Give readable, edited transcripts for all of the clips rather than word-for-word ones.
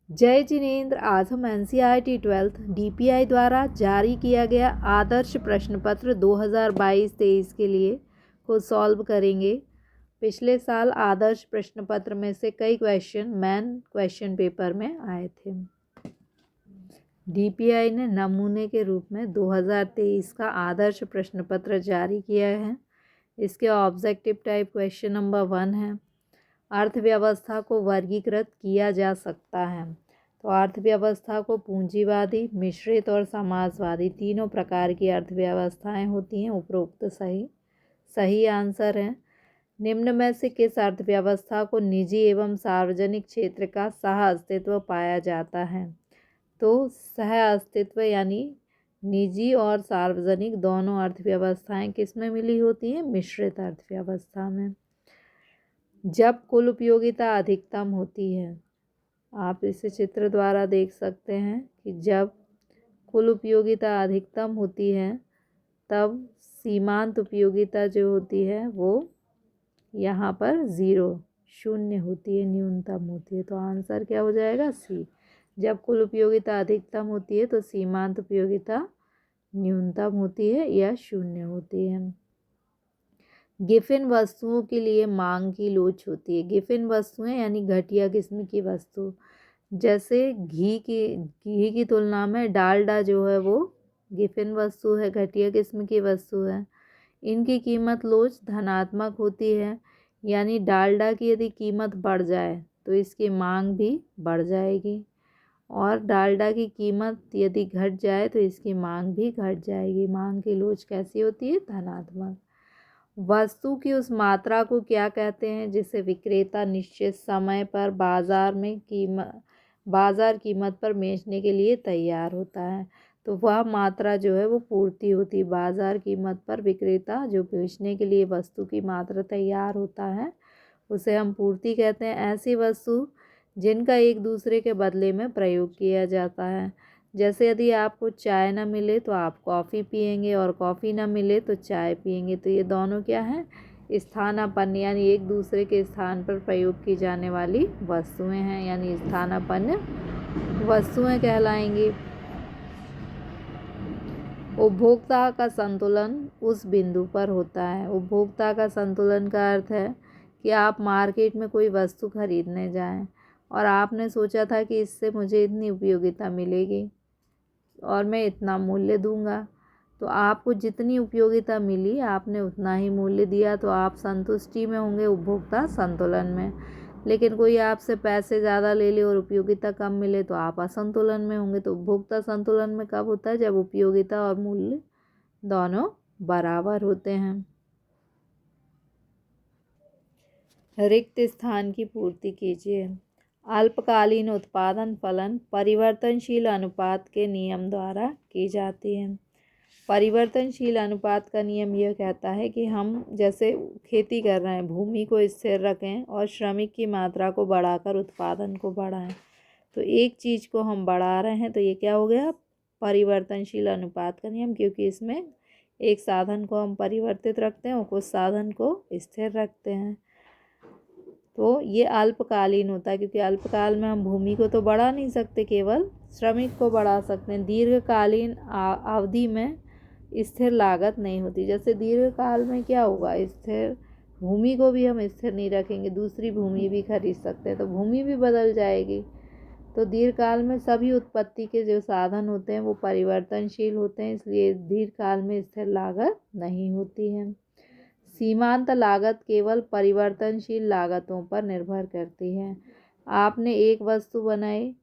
जय जिनेंद्र, आज हम एनसीईआरटी 12th डीपीआई द्वारा जारी किया गया आदर्श प्रश्न पत्र 2022-23 के लिए को सॉल्व करेंगे। पिछले साल आदर्श प्रश्न पत्र में से कई क्वेश्चन मेन क्वेश्चन पेपर में आए थे। डीपीआई ने नमूने के रूप में 2023 का आदर्श प्रश्न पत्र जारी किया है। इसके ऑब्जेक्टिव टाइप क्वेश्चन नंबर 1 है, अर्थव्यवस्था को वर्गीकृत किया जा सकता है। तो अर्थव्यवस्था को पूंजीवादी, मिश्रित और समाजवादी तीनों प्रकार की अर्थव्यवस्थाएं होती हैं। उपरोक्त सही आंसर है। निम्न में से किस अर्थव्यवस्था को निजी एवं सार्वजनिक क्षेत्र का सह अस्तित्व पाया जाता है? तो सह अस्तित्व यानी निजी और सार्वजनिक दोनों अर्थव्यवस्थाएं किस में मिली होती हैं? मिश्रित अर्थव्यवस्था में। जब कुल उपयोगिता अधिकतम होती है, आप इसे चित्र द्वारा देख सकते हैं कि जब कुल उपयोगिता अधिकतम होती है तब सीमांत उपयोगिता जो होती है वो यहाँ पर 0 होती है, न्यूनतम होती है। तो आंसर क्या हो जाएगा? सी। जब कुल उपयोगिता अधिकतम होती है तो सीमांत उपयोगिता न्यूनतम होती है या 0 होती है। गिफिन वस्तुओं के लिए मांग की लोच होती है। गिफिन वस्तुएं यानी घटिया किस्म की वस्तु, जैसे घी की तुलना में डालडा जो है वो गिफिन वस्तु है, घटिया किस्म की वस्तु है। इनकी कीमत लोच धनात्मक होती है, यानी डालडा की यदि कीमत बढ़ जाए तो इसकी मांग भी बढ़ जाएगी, और डालडा की कीमत यदि घट जाए तो इसकी मांग भी घट जाएगी। मांग की लोच कैसी होती है? धनात्मक। वस्तु की उस मात्रा को क्या कहते हैं जिसे विक्रेता निश्चित समय पर बाजार कीमत पर बेचने के लिए तैयार होता है? तो वह मात्रा जो है वो पूर्ति होती है। बाजार कीमत पर विक्रेता जो बेचने के लिए वस्तु की मात्रा तैयार होता है उसे हम पूर्ति कहते हैं। ऐसी वस्तु जिनका एक दूसरे के बदले में प्रयोग किया जाता है, जैसे यदि आपको चाय ना मिले तो आप कॉफ़ी पिएंगे और कॉफ़ी ना मिले तो चाय पिएंगे। तो ये दोनों क्या हैं? स्थानापन्न, यानी एक दूसरे के स्थान पर प्रयोग की जाने वाली वस्तुएं हैं, यानी स्थानापन्न वस्तुएं कहलाएंगी। उपभोक्ता का संतुलन उस बिंदु पर होता है। उपभोक्ता का संतुलन का अर्थ है कि आप मार्केट में कोई वस्तु खरीदने जाएं और आपने सोचा था कि इससे मुझे इतनी उपयोगिता मिलेगी और मैं इतना मूल्य दूंगा, तो आपको जितनी उपयोगिता मिली आपने उतना ही मूल्य दिया, तो आप संतुष्टि में होंगे, उपभोक्ता संतुलन में। लेकिन कोई आपसे पैसे ज़्यादा ले ले और उपयोगिता कम मिले तो आप असंतुलन में होंगे। तो उपभोक्ता संतुलन में कब होता है? जब उपयोगिता और मूल्य दोनों बराबर होते हैं। रिक्त स्थान की पूर्ति कीजिए। अल्पकालीन उत्पादन फलन परिवर्तनशील अनुपात के नियम द्वारा की जाती है। परिवर्तनशील अनुपात का नियम यह कहता है कि हम जैसे खेती कर रहे हैं, भूमि को स्थिर रखें और श्रमिक की मात्रा को बढ़ाकर उत्पादन को बढ़ाएं। तो एक चीज़ को हम बढ़ा रहे हैं तो ये क्या हो गया? परिवर्तनशील अनुपात का नियम, क्योंकि इसमें एक साधन को हम परिवर्तित रखते हैं और कुछ साधन को स्थिर रखते हैं। तो ये अल्पकालीन होता है, क्योंकि अल्पकाल में हम भूमि को तो बढ़ा नहीं सकते, केवल श्रमिक को बढ़ा सकते हैं। दीर्घकालीन अवधि में स्थिर लागत नहीं होती। जैसे दीर्घकाल में क्या होगा? स्थिर भूमि को भी हम स्थिर नहीं रखेंगे, दूसरी भूमि भी खरीद सकते हैं तो भूमि भी बदल जाएगी। तो दीर्घकाल में सभी उत्पत्ति के जो साधन होते हैं वो परिवर्तनशील होते हैं, इसलिए दीर्घकाल में स्थिर लागत नहीं होती है। सीमांत लागत केवल परिवर्तनशील लागतों पर निर्भर करती है। आपने एक वस्तु बनाई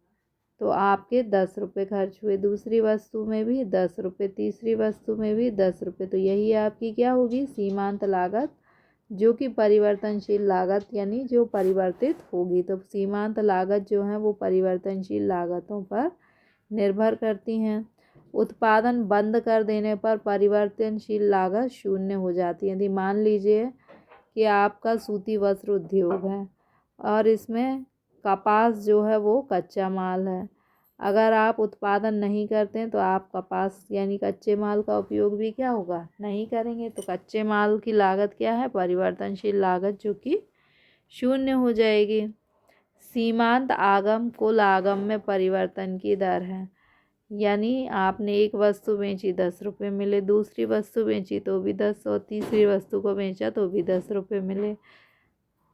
तो आपके 10 रुपये खर्च हुए, दूसरी वस्तु में भी 10 रुपये, तीसरी वस्तु में भी 10 रुपये। तो यही आपकी क्या होगी? सीमांत लागत, जो कि परिवर्तनशील लागत यानी जो परिवर्तित होगी। तो सीमांत लागत जो है वो परिवर्तनशील लागतों पर निर्भर करती हैं। उत्पादन बंद कर देने पर परिवर्तनशील लागत 0 हो जाती है। यदि मान लीजिए कि आपका सूती वस्त्र उद्योग है और इसमें कपास जो है वो कच्चा माल है, अगर आप उत्पादन नहीं करते हैं तो आप कपास यानी कच्चे माल का उपयोग भी क्या होगा? नहीं करेंगे। तो कच्चे माल की लागत क्या है? परिवर्तनशील लागत, जो कि 0 हो जाएगी। सीमांत आगम कुल आगम में परिवर्तन की दर है। यानी आपने एक वस्तु बेची 10 रुपये मिले, दूसरी वस्तु बेची तो भी 10, और तीसरी वस्तु को बेचा तो भी 10 रुपये मिले।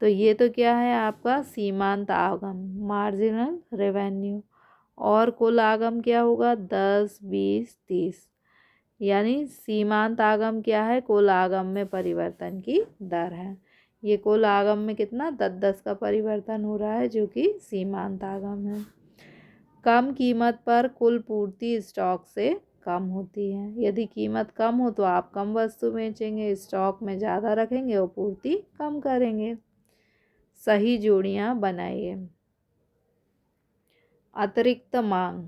तो ये तो क्या है आपका सीमांत आगम, मार्जिनल रेवेन्यू। और कुल आगम क्या होगा? 10, 20, 30। यानी सीमांत आगम क्या है? कुल आगम में परिवर्तन की दर है। ये कुल आगम में कितना 10-10 का परिवर्तन हो रहा है, जो कि सीमांत आगम है। कम कीमत पर कुल पूर्ति स्टॉक से कम होती है। यदि कीमत कम हो तो आप कम वस्तु बेचेंगे, स्टॉक में ज़्यादा रखेंगे और पूर्ति कम करेंगे। सही जोड़ियाँ बनाइए। अतिरिक्त मांग।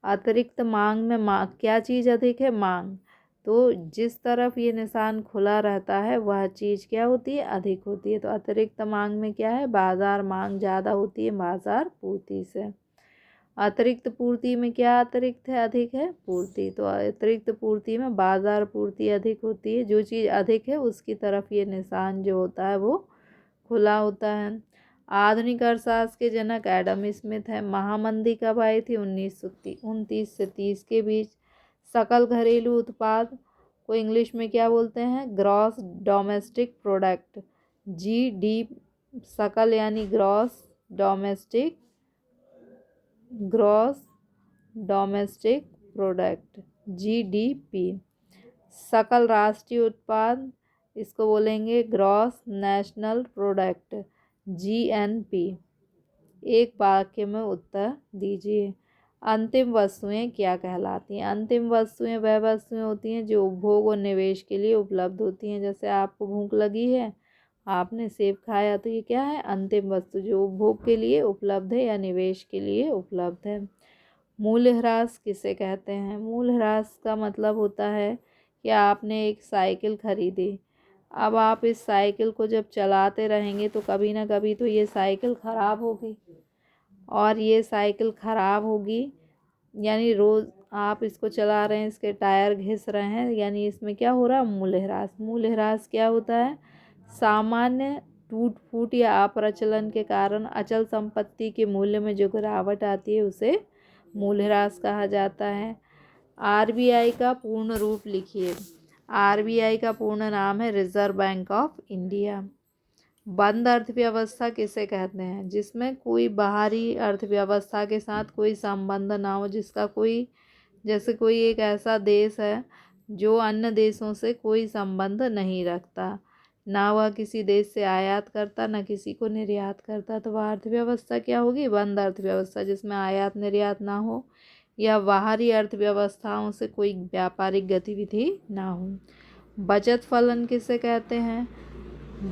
अतिरिक्त मांग में क्या चीज़ अधिक है? मांग। तो जिस तरफ ये निशान खुला रहता है वह चीज़ क्या होती है? अधिक होती है। तो अतिरिक्त मांग में क्या है? बाजार मांग ज़्यादा होती है बाजार पूर्ति से। अतिरिक्त पूर्ति में क्या अतिरिक्त है? अधिक है पूर्ति। तो अतिरिक्त पूर्ति में बाजार पूर्ति अधिक होती है। जो चीज़ अधिक है उसकी तरफ ये निशान जो होता है वो खुला होता है। आधुनिक अर्थशास्त्र के जनक एडम स्मिथ है। महामंदी कब आई थी? 1929 से 30 के बीच। सकल घरेलू उत्पाद को इंग्लिश में क्या बोलते हैं? Gross domestic product, GD। सकल यानी ग्रॉस डोमेस्टिक प्रोडक्ट, GDP। सकल राष्ट्रीय उत्पाद, इसको बोलेंगे ग्रॉस नेशनल प्रोडक्ट, GNP। एक वाक्य में उत्तर दीजिए। अंतिम वस्तुएं क्या कहलाती हैं? अंतिम वस्तुएं वह वस्तुएं होती हैं जो उपभोग और निवेश के लिए उपलब्ध होती हैं। जैसे आपको भूख लगी है, आपने सेब खाया, तो ये क्या है? अंतिम वस्तु जो उपभोग के लिए उपलब्ध है या निवेश के लिए उपलब्ध है। मूल्यह्रास किसे कहते हैं? मूल्यह्रास का मतलब होता है कि आपने एक साइकिल खरीदी। अब आप इस साइकिल को जब चलाते रहेंगे तो कभी ना कभी तो ये साइकिल ख़राब होगी, और ये साइकिल ख़राब होगी यानी रोज़ आप इसको चला रहे हैं, इसके टायर घिस रहे हैं, यानी इसमें क्या हो रहा है? मूल्यह्रास। मूल्यह्रास क्या होता है? सामान्य टूट फूट या अप्रचलन के कारण अचल संपत्ति के मूल्य में जो गिरावट आती है उसे मूल्यह्रास कहा जाता है। RBI का पूर्ण रूप लिखिए। RBI का पूर्ण नाम है रिजर्व बैंक ऑफ इंडिया। बंद अर्थव्यवस्था किसे कहते हैं? जिसमें कोई बाहरी अर्थव्यवस्था के साथ कोई संबंध ना हो, जिसका कोई, जैसे कोई एक ऐसा देश है जो अन्य देशों से कोई संबंध नहीं रखता, ना वह किसी देश से आयात करता ना किसी को निर्यात करता, तो वह अर्थव्यवस्था क्या होगी? बंद अर्थव्यवस्था, जिसमें आयात निर्यात ना हो या बाहरी अर्थव्यवस्थाओं से कोई व्यापारिक गतिविधि ना हो। बचत फलन किसे कहते हैं?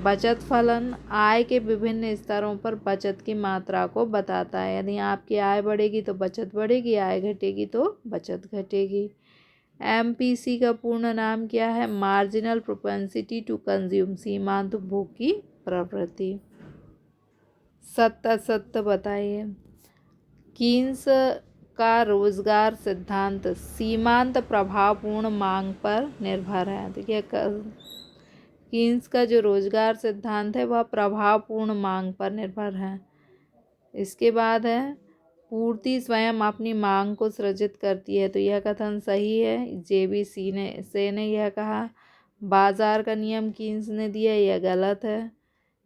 बचत फलन आय के विभिन्न स्तरों पर बचत की मात्रा को बताता है। यदि आपकी आय बढ़ेगी तो बचत बढ़ेगी, आय घटेगी तो बचत घटेगी। MPC का पूर्ण नाम क्या है? मार्जिनल प्रोपेंसिटी टू कंज्यूम, सीमांत उपभोग की प्रवृत्ति। सत्य असत्य बताइए। कीन्स का रोजगार सिद्धांत सीमांत प्रभावपूर्ण मांग पर निर्भर है। देखिए, कीन्स का जो रोजगार सिद्धांत है वह प्रभावपूर्ण मांग पर निर्भर है। इसके बाद है पूर्ति स्वयं अपनी मांग को सृजित करती है, तो यह कथन सही है। JBC ने यह कहा। बाजार का नियम कीन्स ने दिया, यह गलत है।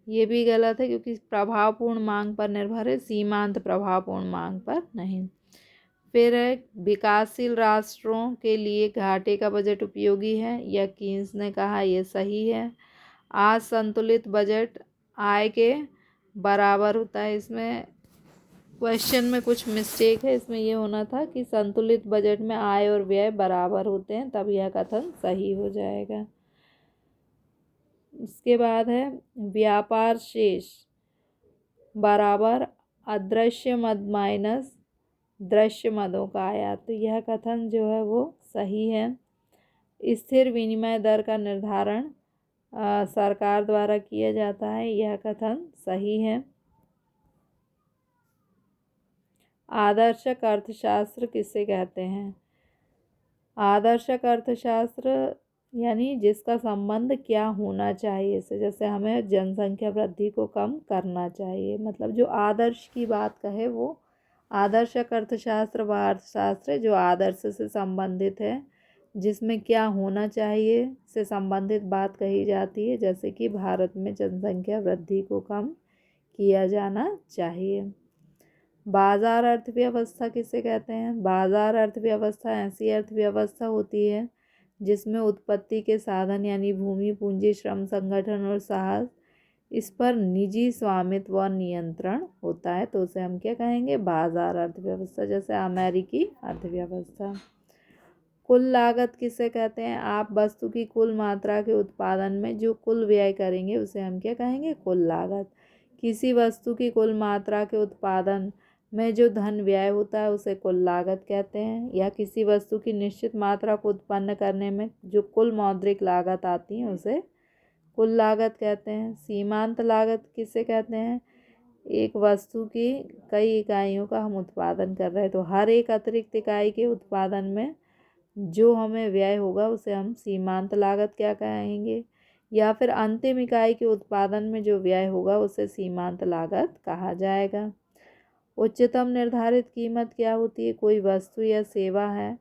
ये भी गलत है क्योंकि प्रभावपूर्ण मांग पर निर्भर है, सीमांत प्रभावपूर्ण मांग पर नहीं। फिर विकासशील राष्ट्रों के लिए घाटे का बजट उपयोगी है, यह कीन्स ने कहा, यह सही है। आज संतुलित बजट आय के बराबर होता है। इसमें क्वेश्चन में कुछ मिस्टेक है, इसमें यह होना था कि संतुलित बजट में आय और व्यय बराबर होते हैं, तब यह कथन सही हो जाएगा। इसके बाद है व्यापार शेष बराबर अदृश्य मद माइनस दृश्य मदों का आयात, तो यह कथन जो है वो सही है। स्थिर विनिमय दर का निर्धारण सरकार द्वारा किया जाता है, यह कथन सही है। आदर्शक अर्थशास्त्र किसे कहते हैं? आदर्शक अर्थशास्त्र यानी जिसका संबंध क्या होना चाहिए इससे, जैसे हमें जनसंख्या वृद्धि को कम करना चाहिए, मतलब जो आदर्श की बात कहे वो आदर्शक अर्थशास्त्र व अर्थशास्त्र जो आदर्श से संबंधित है, जिसमें क्या होना चाहिए से संबंधित बात कही जाती है, जैसे कि भारत में जनसंख्या वृद्धि को कम किया जाना चाहिए। बाजार अर्थव्यवस्था किसे कहते हैं? बाजार अर्थव्यवस्था ऐसी अर्थव्यवस्था होती है जिसमें उत्पत्ति के साधन यानी भूमि, पूंजी, श्रम, संगठन और साहस, इस पर निजी स्वामित्व व नियंत्रण होता है, तो उसे हम क्या कहेंगे? बाजार अर्थव्यवस्था। जैसे अमेरिकी अर्थव्यवस्था। कुल लागत किसे कहते हैं? आप वस्तु की कुल मात्रा के उत्पादन में जो कुल व्यय करेंगे उसे हम क्या कहेंगे? कुल लागत। किसी वस्तु की कुल मात्रा के उत्पादन में जो धन व्यय होता है उसे कुल लागत कहते हैं। या किसी वस्तु की निश्चित मात्रा को उत्पन्न करने में जो कुल मौद्रिक लागत आती है उसे कुल लागत कहते हैं। सीमांत लागत किसे कहते हैं? एक वस्तु की कई इकाइयों का हम उत्पादन कर रहे हैं, तो हर एक अतिरिक्त इकाई के उत्पादन में जो हमें व्यय होगा उसे हम सीमांत लागत क्या कहेंगे? या फिर अंतिम इकाई के उत्पादन में जो व्यय होगा उसे सीमांत लागत कहा जाएगा। उच्चतम निर्धारित कीमत क्या होती है? कोई वस्तु या सेवा है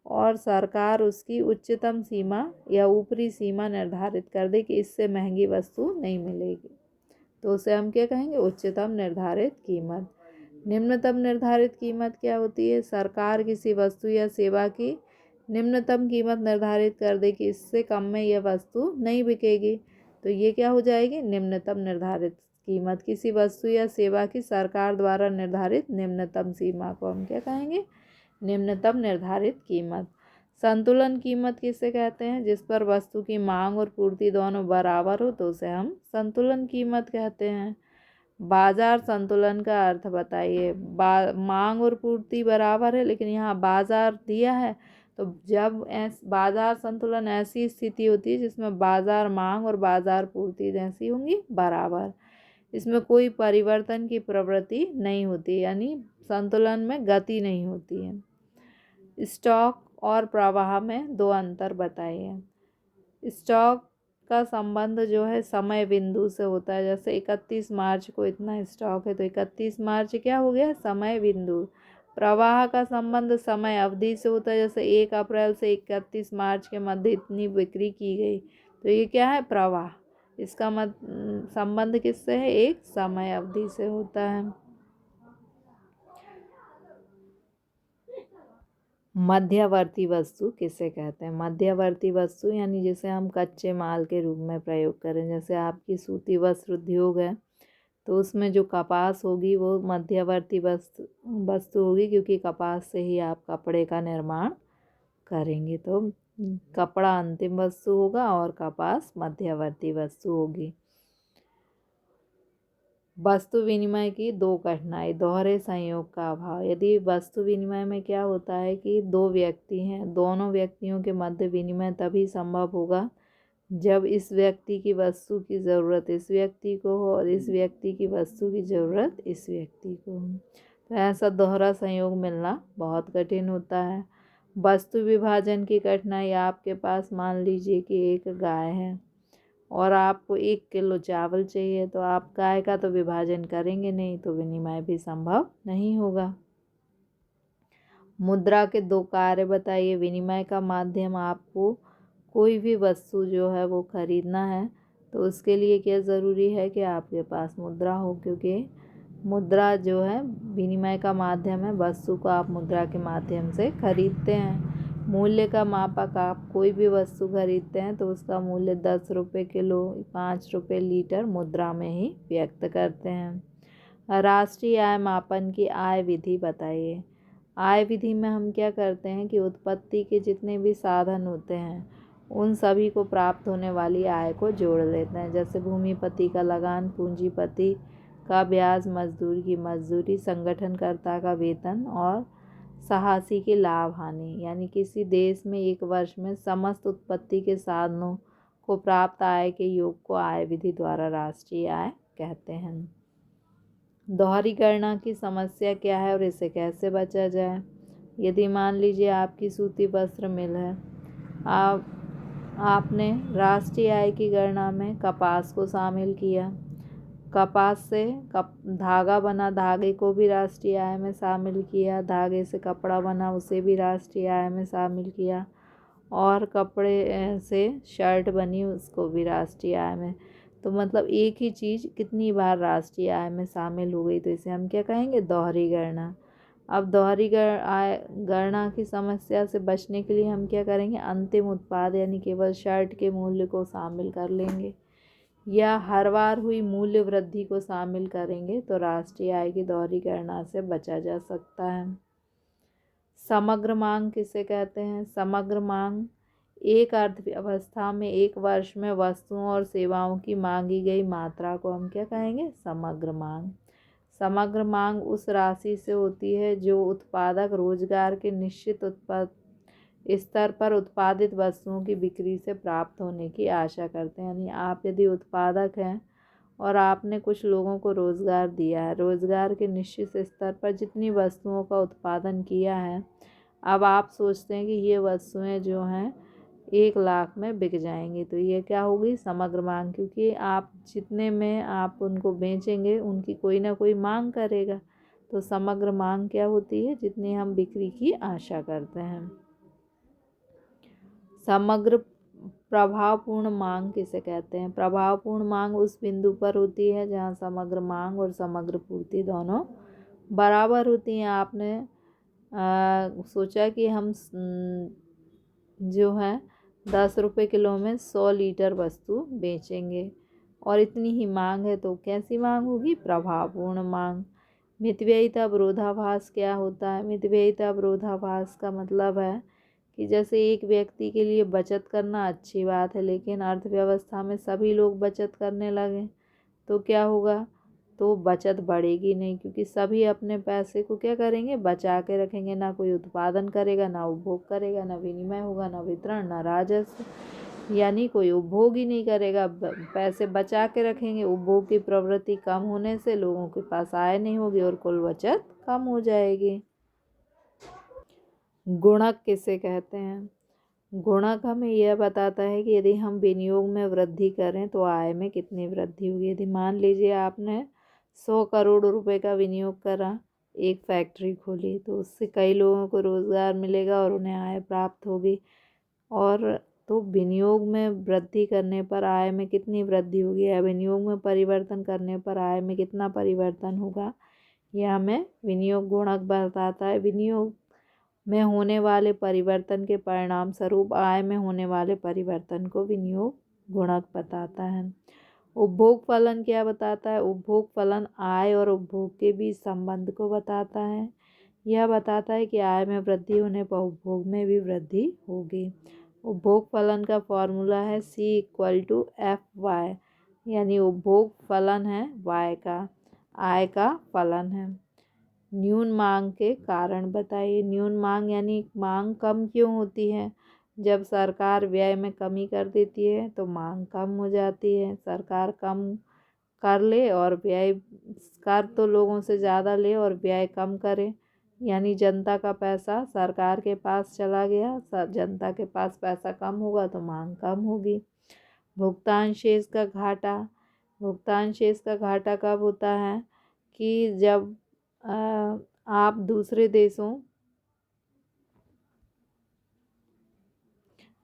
और सरकार उसकी उच्चतम सीमा या ऊपरी सीमा निर्धारित कर दे कि इससे महंगी वस्तु नहीं मिलेगी, तो उसे हम क्या कहेंगे? उच्चतम निर्धारित कीमत। निम्नतम निर्धारित कीमत क्या होती है? सरकार किसी वस्तु या सेवा की निम्नतम कीमत निर्धारित कर दे कि इससे कम में यह वस्तु नहीं बिकेगी, तो ये क्या हो जाएगी? निम्नतम निर्धारित कीमत। किसी वस्तु या सेवा की सरकार द्वारा निर्धारित निम्नतम सीमा को हम क्या कहेंगे? निम्नतम निर्धारित कीमत। संतुलन कीमत किसे कहते हैं? जिस पर वस्तु की मांग और पूर्ति दोनों बराबर हो तो उसे हम संतुलन कीमत कहते हैं। बाजार संतुलन का अर्थ बताइए। मांग और पूर्ति बराबर है, लेकिन यहाँ बाजार दिया है, तो जब बाजार संतुलन ऐसी स्थिति होती है जिसमें बाजार मांग और बाजार पूर्ति जैसी होंगी बराबर, इसमें कोई परिवर्तन की प्रवृत्ति नहीं होती, यानी संतुलन में गति नहीं होती है। स्टॉक और प्रवाह में दो अंतर बताइए। स्टॉक का संबंध जो है समय बिंदु से होता है, जैसे 31 मार्च को इतना स्टॉक है तो 31 मार्च क्या हो गया? समय बिंदु। प्रवाह का संबंध समय अवधि से होता है, जैसे 1 अप्रैल से 31 मार्च के मध्य इतनी बिक्री की गई, तो ये क्या है? प्रवाह। इसका संबंध किससे है? एक समय अवधि से होता है। मध्यवर्ती वस्तु किसे कहते हैं? मध्यवर्ती वस्तु यानी जिसे हम कच्चे माल के रूप में प्रयोग करें, जैसे आपकी सूती वस्त्र उद्योग है तो उसमें जो कपास होगी वो मध्यवर्ती वस्तु होगी, क्योंकि कपास से ही आप कपड़े का निर्माण करेंगे, तो कपड़ा अंतिम वस्तु होगा और कपास मध्यवर्ती वस्तु होगी। वस्तु विनिमय की दो कठिनाई। दोहरे संयोग का अभाव। यदि वस्तु विनिमय में क्या होता है कि दो व्यक्ति हैं, दोनों व्यक्तियों के मध्य विनिमय तभी संभव होगा जब इस व्यक्ति की वस्तु की ज़रूरत इस व्यक्ति को हो और इस व्यक्ति की वस्तु की ज़रूरत इस व्यक्ति को हो, तो ऐसा दोहरा संयोग मिलना बहुत कठिन होता है। वस्तु विभाजन की कठिनाई। आपके पास मान लीजिए कि एक गाय है और आपको 1 किलो चावल चाहिए, तो आप गाय का तो विभाजन करेंगे नहीं, तो विनिमय भी संभव नहीं होगा। मुद्रा के दो कार्य बताइए। विनिमय का माध्यम, आपको कोई भी वस्तु जो है वो खरीदना है तो उसके लिए क्या ज़रूरी है कि आपके पास मुद्रा हो, क्योंकि मुद्रा जो है विनिमय का माध्यम है। वस्तु को आप मुद्रा के माध्यम से खरीदते हैं। मूल्य का मापक। आप कोई भी वस्तु खरीदते हैं तो उसका मूल्य 10 रुपये किलो, 5 रुपये लीटर मुद्रा में ही व्यक्त करते हैं। राष्ट्रीय आय मापन की आय विधि बताइए। आय विधि में हम क्या करते हैं कि उत्पत्ति के जितने भी साधन होते हैं उन सभी को प्राप्त होने वाली आय को जोड़ लेते हैं, जैसे भूमिपति का लगान, पूंजीपति का ब्याज, मजदूर की मजदूरी, संगठनकर्ता का वेतन और साहसी की लाभ हानि। यानी किसी देश में एक वर्ष में समस्त उत्पत्ति के साधनों को प्राप्त आय के योग को आय विधि द्वारा राष्ट्रीय आय कहते हैं। दोहरी गणना की समस्या क्या है और इसे कैसे बचा जाए। यदि मान लीजिए आपकी सूती वस्त्र मिल है, आप आपने राष्ट्रीय आय की गणना में कपास को शामिल किया। कपास से धागा बना, धागे को भी राष्ट्रीय आय में शामिल किया। धागे से कपड़ा बना, उसे भी राष्ट्रीय आय में शामिल किया। और कपड़े से शर्ट बनी, उसको भी राष्ट्रीय आय में। तो मतलब एक ही चीज़ कितनी बार राष्ट्रीय आय में शामिल हो गई, तो इसे हम क्या कहेंगे? दोहरी गणना। अब दोहरी गणना की समस्या से बचने के लिए हम क्या करेंगे? अंतिम उत्पाद यानी केवल शर्ट के मूल्य को शामिल कर लेंगे, या हर बार हुई मूल्य वृद्धि को शामिल करेंगे, तो राष्ट्रीय आय की दोहरी गणना से बचा जा सकता है। समग्र मांग किसे कहते हैं? समग्र मांग एक अर्थव्यवस्था में एक वर्ष में वस्तुओं और सेवाओं की मांगी गई मात्रा को हम क्या कहेंगे? समग्र मांग। समग्र मांग उस राशि से होती है जो उत्पादक रोजगार के निश्चित स्तर पर उत्पादित वस्तुओं की बिक्री से प्राप्त होने की आशा करते हैं। यानी आप यदि उत्पादक हैं और आपने कुछ लोगों को रोज़गार दिया है, रोज़गार के निश्चित स्तर पर जितनी वस्तुओं का उत्पादन किया है, अब आप सोचते हैं कि ये वस्तुएं जो हैं 1 लाख में बिक जाएंगी, तो ये क्या होगी? समग्र मांग। क्योंकि आप जितने में आप उनको बेचेंगे, उनकी कोई ना कोई मांग करेगा। तो समग्र मांग क्या होती है? जितनी हम बिक्री की आशा करते हैं। समग्र प्रभावपूर्ण मांग किसे कहते हैं? प्रभावपूर्ण मांग उस बिंदु पर होती है जहां समग्र मांग और समग्र पूर्ति दोनों बराबर होती हैं। आपने सोचा कि हम जो है 10 रुपये किलो में 100 लीटर वस्तु बेचेंगे और इतनी ही मांग है, तो कैसी मांग होगी? प्रभावपूर्ण मांग। मितव्ययिता विरोधाभास क्या होता है? मितव्ययिता विरोधाभास का मतलब है कि जैसे एक व्यक्ति के लिए बचत करना अच्छी बात है, लेकिन अर्थव्यवस्था में सभी लोग बचत करने लगे तो क्या होगा? तो बचत बढ़ेगी नहीं, क्योंकि सभी अपने पैसे को क्या करेंगे? बचा के रखेंगे। ना कोई उत्पादन करेगा, ना उपभोग करेगा, ना विनिमय होगा, ना वितरण, ना राजस्व। यानी कोई उपभोग ही नहीं करेगा, पैसे बचा के रखेंगे। उपभोग की प्रवृत्ति कम होने से लोगों के पास आय नहीं होगी और कुल बचत कम हो जाएगी। गुणक किसे कहते हैं? गुणक हमें यह बताता है कि यदि हम विनियोग में वृद्धि करें तो आय में कितनी वृद्धि होगी। यदि मान लीजिए आपने 100 करोड़ रुपए का विनियोग करा, एक फैक्ट्री खोली, तो उससे कई लोगों को रोज़गार मिलेगा और उन्हें आय प्राप्त होगी। और तो विनियोग में वृद्धि करने पर आय में कितनी वृद्धि होगी, या विनियोग में परिवर्तन करने पर आय में कितना परिवर्तन होगा, यह हमें विनियोग गुणक बताता है। विनियोग में होने वाले परिवर्तन के परिणाम स्वरूप आय में होने वाले परिवर्तन को विनियोग गुणक बताता है। उपभोग फलन क्या बताता है? उपभोग फलन आय और उपभोग के बीच संबंध को बताता है। यह बताता है कि आय में वृद्धि होने पर उपभोग में भी वृद्धि होगी। उपभोग फलन का फॉर्मूला है C=F(y), यानी उपभोग फलन है y का, आय का फलन है। न्यून मांग के कारण बताइए। न्यून मांग यानी मांग कम क्यों होती है? जब सरकार व्यय में कमी कर देती है तो मांग कम हो जाती है। सरकार कम कर ले और व्यय कर तो लोगों से ज़्यादा ले और व्यय कम करे, यानी जनता का पैसा सरकार के पास चला गया, जनता के पास पैसा कम होगा तो मांग कम होगी। भुगतान शेष का घाटा। भुगतान शेष का घाटा कब होता है? कि जब आप दूसरे देशों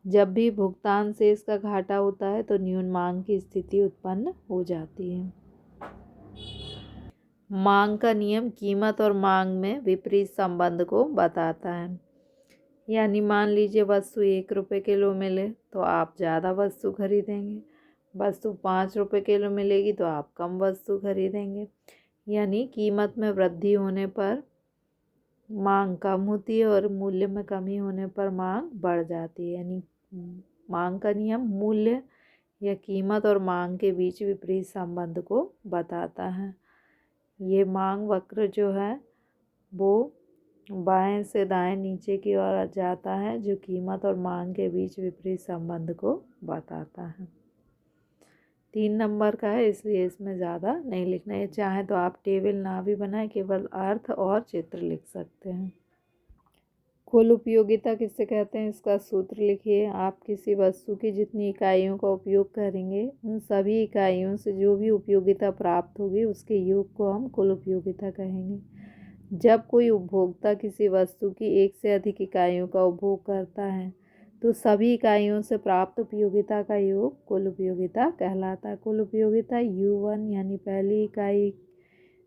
जब भी भुगतान शेष का घाटा होता है तो न्यून मांग की स्थिति उत्पन्न हो जाती है। मांग का नियम कीमत और मांग में विपरीत संबंध को बताता है। यानी मान लीजिए वस्तु 1 रुपये किलो मिले तो आप ज़्यादा वस्तु खरीदेंगे, वस्तु 5 रुपये किलो मिलेगी तो आप कम वस्तु खरीदेंगे। यानी कीमत में वृद्धि होने पर मांग कम होती है और मूल्य में कमी होने पर मांग बढ़ जाती है। यानी मांग का नियम मूल्य या कीमत और मांग के बीच विपरीत संबंध को बताता है। ये मांग वक्र जो है वो बाएं से दाएं नीचे की ओर जाता है, जो कीमत और मांग के बीच विपरीत संबंध को बताता है। 3 नंबर का है, इसलिए इसमें ज़्यादा नहीं लिखना है। चाहे तो आप टेबल ना भी बनाएं, केवल अर्थ और चित्र लिख सकते हैं। कुल उपयोगिता किससे कहते हैं, इसका सूत्र लिखिए। आप किसी वस्तु की जितनी इकाइयों का उपयोग करेंगे उन सभी इकाइयों से जो भी उपयोगिता प्राप्त होगी उसके योग को हम कुल उपयोगिता कहेंगे। जब कोई उपभोक्ता किसी वस्तु की एक से अधिक इकाइयों का उपभोग करता है तो सभी इकाइयों से प्राप्त उपयोगिता का योग कुल उपयोगिता कहलाता है। कुल उपयोगिता U1 यानी पहली इकाई,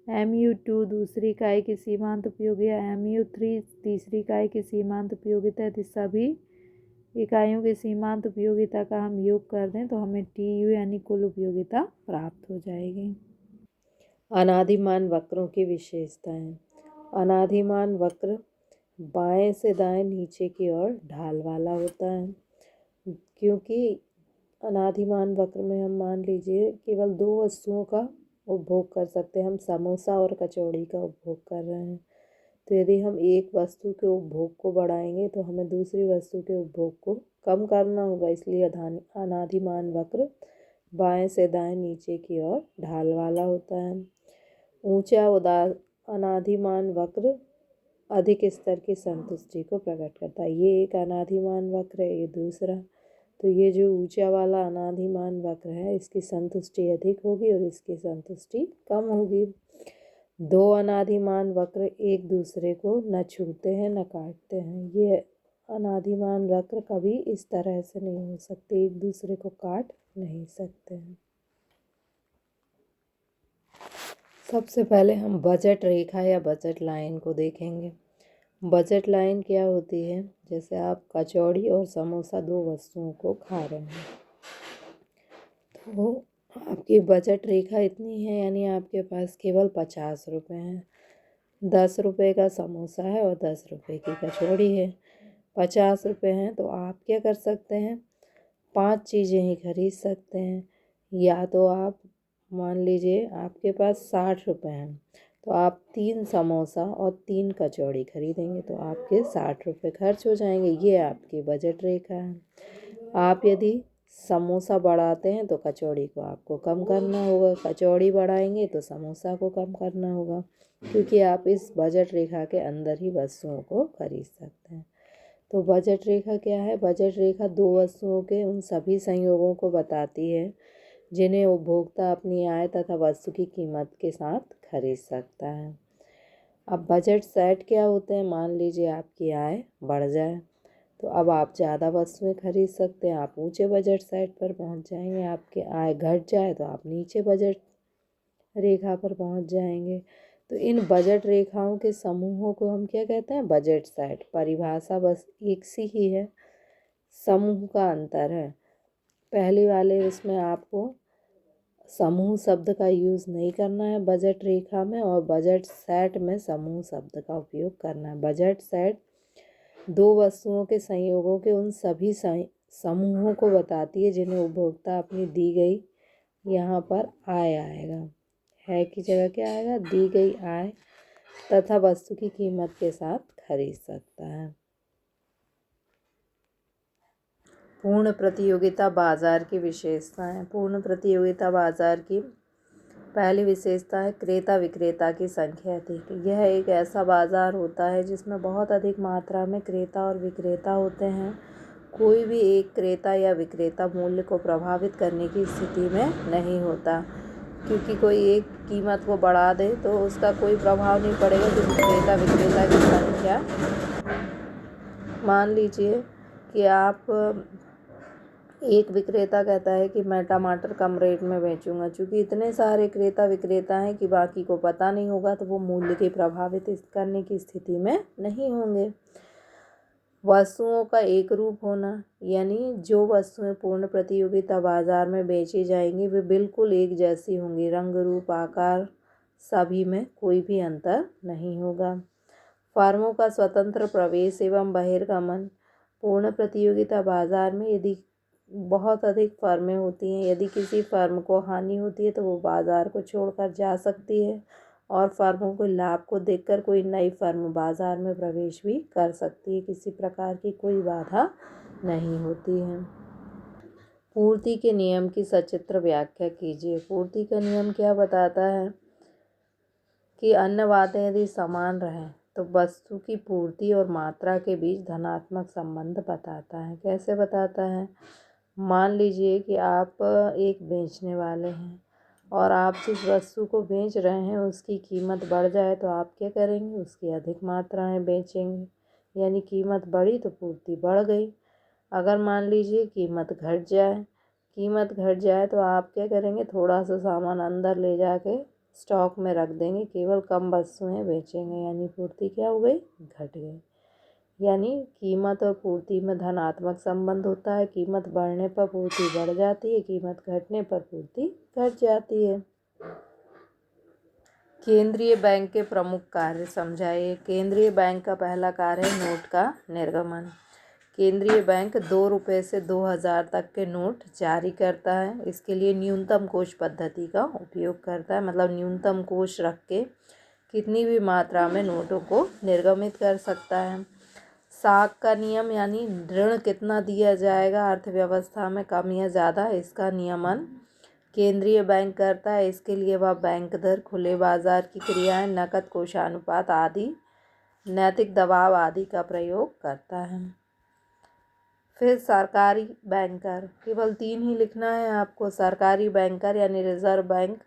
MU2 दूसरी इकाई की सीमांत उपयोगिता, MU3 तीसरी इकाई की सीमांत उपयोगिता, यदि सभी इकाइयों की सीमांत उपयोगिता का हम योग कर दें तो हमें TU यानी कुल उपयोगिता प्राप्त हो जाएगी। अनादिमान वक्रों की विशेषताएं। अनादिमान वक्र बाएं से दाएं नीचे की ओर ढाल वाला होता है, क्योंकि अनादिमान वक्र में हम मान लीजिए केवल दो वस्तुओं का उपभोग कर सकते हैं। हम समोसा और कचौड़ी का उपभोग कर रहे हैं, तो यदि हम एक वस्तु के उपभोग को बढ़ाएंगे तो हमें दूसरी वस्तु के उपभोग को कम करना होगा। इसलिए अनादिमान वक्र बाएं से दाएं नीचे की ओर ढाल वाला होता है। ऊंचा अनादिमान वक्र अधिक स्तर की संतुष्टि को प्रकट करता है। ये एक अनादिमान वक्र है, ये दूसरा। तो ये जो ऊंचा वाला अनादिमान वक्र है इसकी संतुष्टि अधिक होगी और इसकी संतुष्टि कम होगी। दो अनादिमान वक्र एक दूसरे को न छूते हैं न काटते हैं। ये अनादिमान वक्र कभी इस तरह से नहीं हो सकते, एक दूसरे को काट नहीं सकते हैं। सबसे पहले हम बजट रेखा या बजट लाइन को देखेंगे। बजट लाइन क्या होती है, जैसे आप कचौड़ी और समोसा दो वस्तुओं को खा रहे हैं तो आपकी बजट रेखा इतनी है, यानी आपके पास केवल 50 रुपये हैं। 10 रुपये का समोसा है और 10 रुपये की कचौड़ी है। 50 रुपये हैं तो आप क्या कर सकते हैं, 5 चीज़ें ही खरीद सकते हैं। या तो आप मान लीजिए आपके पास 60 रुपये हैं तो आप 3 समोसा और 3 कचौड़ी खरीदेंगे तो आपके 60 रुपये खर्च हो जाएंगे। ये आपकी बजट रेखा है। आप यदि समोसा बढ़ाते हैं तो कचौड़ी को आपको कम करना होगा, कचौड़ी बढ़ाएंगे तो समोसा को कम करना होगा, क्योंकि आप इस बजट रेखा के अंदर ही वस्तुओं को खरीद सकते हैं। तो बजट रेखा क्या है, बजट रेखा दो वस्तुओं के उन सभी संयोगों को बताती है जिन्हें उपभोक्ता अपनी आय तथा वस्तु की कीमत के साथ खरीद सकता है। अब बजट सेट क्या होते हैं, मान लीजिए आपकी आय बढ़ जाए तो अब आप ज़्यादा वस्तुएं खरीद सकते हैं, आप ऊंचे बजट सेट पर पहुंच जाएंगे। आपकी आय घट जाए तो आप नीचे बजट रेखा पर पहुंच जाएंगे। तो इन बजट रेखाओं के समूहों को हम क्या कहते हैं, बजट सेट। परिभाषा बस एक सी ही है, समूह का अंतर है। पहले वाले उसमें आपको समूह शब्द का यूज़ नहीं करना है बजट रेखा में, और बजट सेट में समूह शब्द का उपयोग करना है। बजट सेट दो वस्तुओं के संयोगों के उन सभी समूहों को बताती है जिन्हें उपभोक्ता अपनी दी गई, यहाँ पर आय आएगा, है की जगह क्या आएगा, दी गई आय तथा वस्तु की कीमत के साथ खरीद सकता है। पूर्ण प्रतियोगिता बाजार की विशेषताएं। पूर्ण प्रतियोगिता बाजार की पहली विशेषता है क्रेता विक्रेता की संख्या अधिक। यह एक ऐसा बाजार होता है जिसमें बहुत अधिक मात्रा में क्रेता और विक्रेता होते हैं। कोई भी एक क्रेता या विक्रेता मूल्य को प्रभावित करने की स्थिति में नहीं होता, क्योंकि कोई एक कीमत को बढ़ा दे तो उसका कोई प्रभाव नहीं पड़ेगा, क्योंकि क्रेता विक्रेता की संख्या, मान लीजिए कि आप एक विक्रेता कहता है कि मैं टमाटर कम रेट में बेचूंगा, क्योंकि इतने सारे क्रेता विक्रेता हैं कि बाकी को पता नहीं होगा, तो वो मूल्य के प्रभावित करने की स्थिति में नहीं होंगे। वस्तुओं का एक रूप होना, यानी जो वस्तुएं पूर्ण प्रतियोगिता बाजार में बेची जाएंगी वे बिल्कुल एक जैसी होंगी, रंग रूप आकार सभी में कोई भी अंतर नहीं होगा। फर्मों का स्वतंत्र प्रवेश एवं बहिर्गमन। पूर्ण प्रतियोगिता बाजार में यदि बहुत अधिक फर्में होती हैं, यदि किसी फर्म को हानि होती है तो वो बाज़ार को छोड़कर जा सकती है, और फर्मों को लाभ को देखकर कोई नई फर्म बाज़ार में प्रवेश भी कर सकती है। किसी प्रकार की कोई बाधा नहीं होती है। पूर्ति के नियम की सचित्र व्याख्या कीजिए। पूर्ति का नियम क्या बताता है कि अन्य बातें यदि समान रहें तो वस्तु की पूर्ति और मात्रा के बीच धनात्मक संबंध बताता है। कैसे बताता है? मान लीजिए कि आप एक बेचने वाले हैं और आप जिस वस्तु को बेच रहे हैं उसकी कीमत बढ़ जाए तो आप क्या करेंगे? उसकी अधिक मात्राएं बेचेंगे, यानी कीमत बढ़ी तो पूर्ति बढ़ गई। अगर मान लीजिए कीमत घट जाए तो आप क्या करेंगे? थोड़ा सा सामान अंदर ले जाके स्टॉक में रख देंगे, केवल कम वस्तुएं बेचेंगे, यानी पूर्ति क्या हो गई? घट गई। यानी कीमत और पूर्ति में धनात्मक संबंध होता है। कीमत बढ़ने पर पूर्ति बढ़ जाती है, कीमत घटने पर पूर्ति घट जाती है। केंद्रीय बैंक के प्रमुख कार्य समझाइए। केंद्रीय बैंक का पहला कार्य है नोट का निर्गमन। केंद्रीय बैंक 2 रुपये से 2000 तक के नोट जारी करता है। इसके लिए न्यूनतम कोष पद्धति का उपयोग करता है, मतलब न्यूनतम कोष रख के कितनी भी मात्रा में नोटों को निर्गमित कर सकता है। साख का नियम, यानी ऋण कितना दिया जाएगा अर्थव्यवस्था में, कम या ज़्यादा, इसका नियमन केंद्रीय बैंक करता है। इसके लिए वह बैंक दर, खुले बाजार की क्रियाएं, नकद कोषानुपात आदि, नैतिक दबाव आदि का प्रयोग करता है। फिर सरकारी बैंकर, केवल 3 ही लिखना है आपको। सरकारी बैंकर यानी रिजर्व बैंक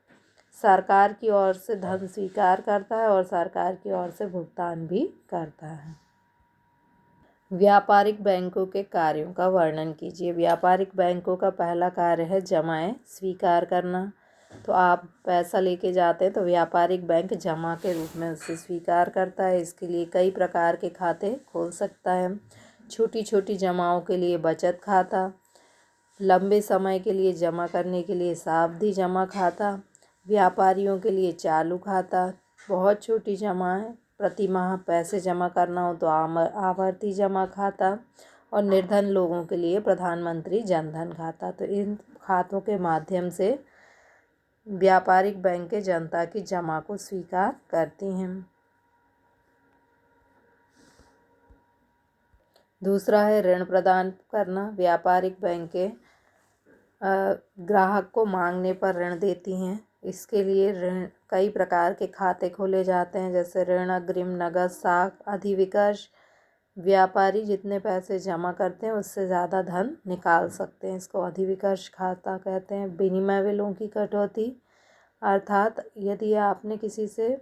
सरकार की ओर से धन स्वीकार करता है और सरकार की ओर से भुगतान भी करता है। व्यापारिक बैंकों के कार्यों का वर्णन कीजिए। व्यापारिक बैंकों का पहला कार्य है जमाएं स्वीकार करना। तो आप पैसा लेके जाते हैं तो व्यापारिक बैंक जमा के रूप में उसे स्वीकार करता है। इसके लिए कई प्रकार के खाते खोल सकता है। छोटी छोटी जमाओं के लिए बचत खाता, लंबे समय के लिए जमा करने के लिए सावधि जमा खाता, व्यापारियों के लिए चालू खाता, बहुत छोटी जमाएं, प्रति माह पैसे जमा करना हो तो आवर्ती जमा खाता, और निर्धन लोगों के लिए प्रधानमंत्री जनधन खाता। तो इन खातों के माध्यम से व्यापारिक बैंकें जनता की जमा को स्वीकार करती हैं। दूसरा है ऋण प्रदान करना। व्यापारिक बैंकें ग्राहक को मांगने पर ऋण देती हैं। इसके लिए ऋण कई प्रकार के खाते खोले जाते हैं, जैसे ऋण अग्रिम, नगद, साख, अधिविकर्ष। व्यापारी जितने पैसे जमा करते हैं उससे ज़्यादा धन निकाल सकते हैं, इसको अधिविकर्ष खाता कहते हैं। विनिमय बिलों की कटौती, अर्थात यदि आपने किसी से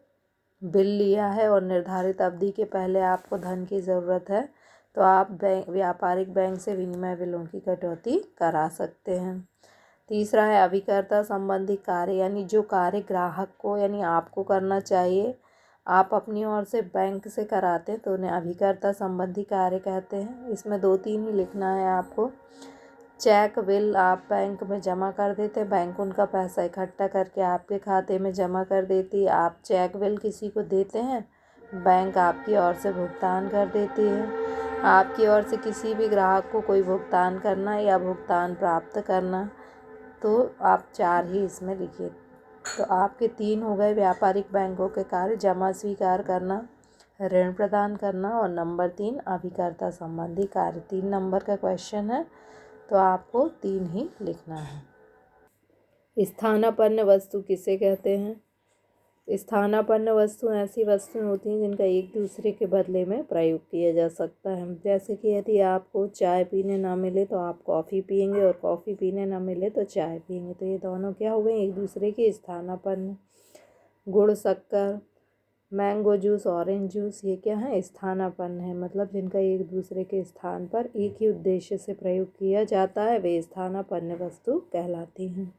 बिल लिया है और निर्धारित अवधि के पहले आपको धन की ज़रूरत है तो आप व्यापारिक बैंक से विनिमय बिलों की कटौती करा सकते हैं। तीसरा है अभिकर्ता संबंधी कार्य, यानी जो कार्य ग्राहक को यानी आपको करना चाहिए, आप अपनी ओर से बैंक से कराते हैं तो उन्हें अभिकर्ता संबंधी कार्य कहते हैं। इसमें 2-3 ही लिखना है आपको। चेक, बिल आप बैंक में जमा कर देते हैं, बैंक उनका पैसा इकट्ठा करके आपके खाते में जमा कर देती है। आप चेक, बिल किसी को देते हैं, बैंक आपकी ओर से भुगतान कर देती है। आपकी ओर से किसी भी ग्राहक को कोई भुगतान करना या भुगतान प्राप्त करना, तो आप 4 ही इसमें लिखिए। तो आपके 3 हो गए व्यापारिक बैंकों के कार्य: जमा स्वीकार करना, ऋण प्रदान करना, और नंबर 3 अभिकर्ता संबंधी कार्य। 3 नंबर का क्वेश्चन है तो आपको 3 ही लिखना है। स्थानापन्न वस्तु किसे कहते हैं? स्थानापन्न वस्तु ऐसी वस्तुएं होती हैं जिनका एक दूसरे के बदले में प्रयोग किया जा सकता है। जैसे कि यदि आपको चाय पीने ना मिले तो आप कॉफ़ी पियेंगे और कॉफ़ी पीने ना मिले तो चाय पियेंगे, तो ये दोनों क्या हो गए? एक दूसरे के स्थानापन्न। गुड़, शक्कर, मैंगो जूस, ऑरेंज जूस, ये क्या है? स्थानापन्न है, मतलब जिनका एक दूसरे के स्थान पर एक ही उद्देश्य से प्रयोग किया जाता है वे स्थानापन्न वस्तु कहलाती हैं।